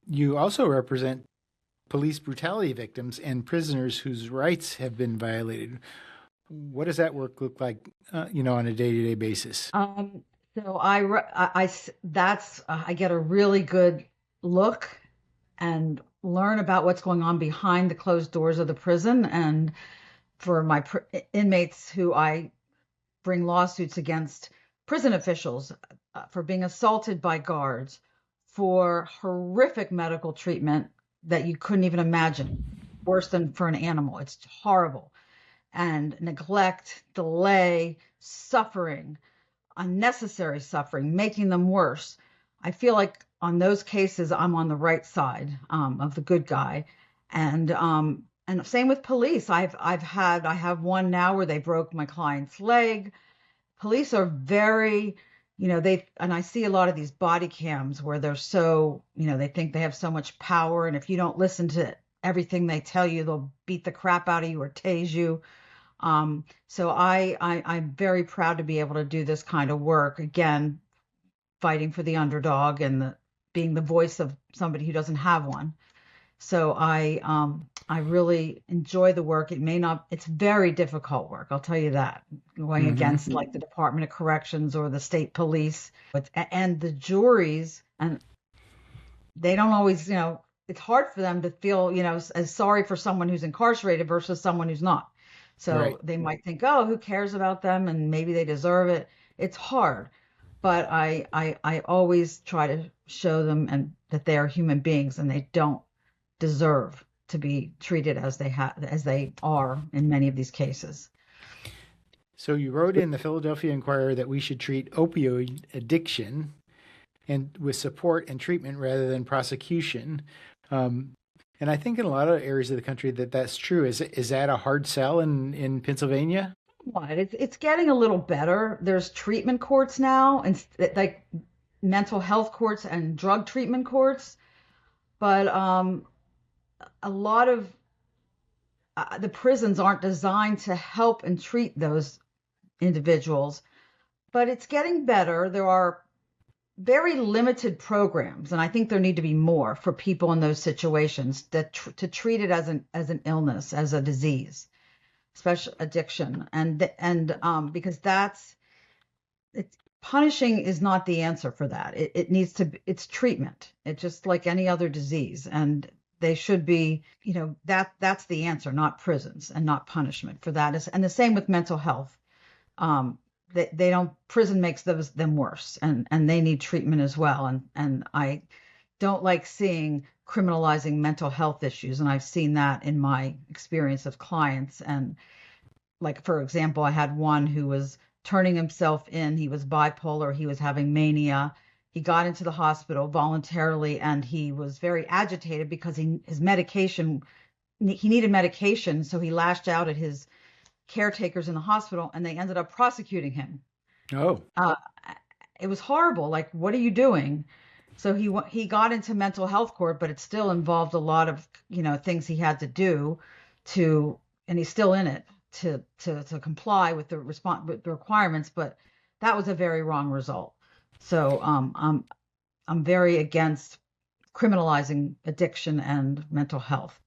You also represent police brutality victims and prisoners whose rights have been violated. What does that work look like, on a day-to-day basis? Um, so that's I get a really good look and learn about what's going on behind the closed doors of the prison. And for my inmates who I bring lawsuits against prison officials for being assaulted by guards, for horrific medical treatment that you couldn't even imagine, worse than for an animal. It's horrible. And neglect, delay, suffering, unnecessary suffering, making them worse. I feel like on those cases, I'm on the right side of the good guy. And same with police. I have one now where they broke my client's leg. Police are very, and I see a lot of these body cams where they're so, they think they have so much power. And if you don't listen to everything they tell you, they'll beat the crap out of you or tase you. I'm very proud to be able to do this kind of work. Again, fighting for the underdog and being the voice of somebody who doesn't have one. So I really enjoy the work. It may not, it's very difficult work. I'll tell you that. Going Hmm. against like the Department of Corrections or the state police, and the juries, and they don't always, it's hard for them to feel, as sorry for someone who's incarcerated versus someone who's not. Right. So they might think, oh, who cares about them? And maybe they deserve it. It's hard, but I always try to show them and that they are human beings and they don't deserve to be treated as they are in many of these cases. So you wrote in the Philadelphia Inquirer that we should treat opioid addiction and with support and treatment rather than prosecution. Um, and I think in a lot of areas of the country that's true. Is that a hard sell in Pennsylvania? What? It's getting a little better. There's treatment courts now, and like mental health courts and drug treatment courts. But a lot of the prisons aren't designed to help and treat those individuals. But it's getting better. There are very limited programs, and I think there need to be more for people in those situations to treat it as an illness, as a disease, special addiction, and because it's punishing is not the answer for that. It needs to be, it's treatment. It's just like any other disease, and they should be, that's the answer, not prisons and not punishment for that. And the same with mental health. They don't, prison makes them worse, and they need treatment as well. And I don't like seeing criminalizing mental health issues, and I've seen that in my experience of clients. And like, for example, I had one who was turning himself in. He was bipolar. He was having mania. He got into the hospital voluntarily, and he was very agitated because his medication, he needed medication. So he lashed out at his caretakers in the hospital, and they ended up prosecuting him. Oh, Uh, it was horrible. Like, what are you doing? So he got into mental health court, but it still involved a lot of things he had to do to, and he's still in it to comply with with the requirements. But that was a very wrong result. So I'm very against criminalizing addiction and mental health.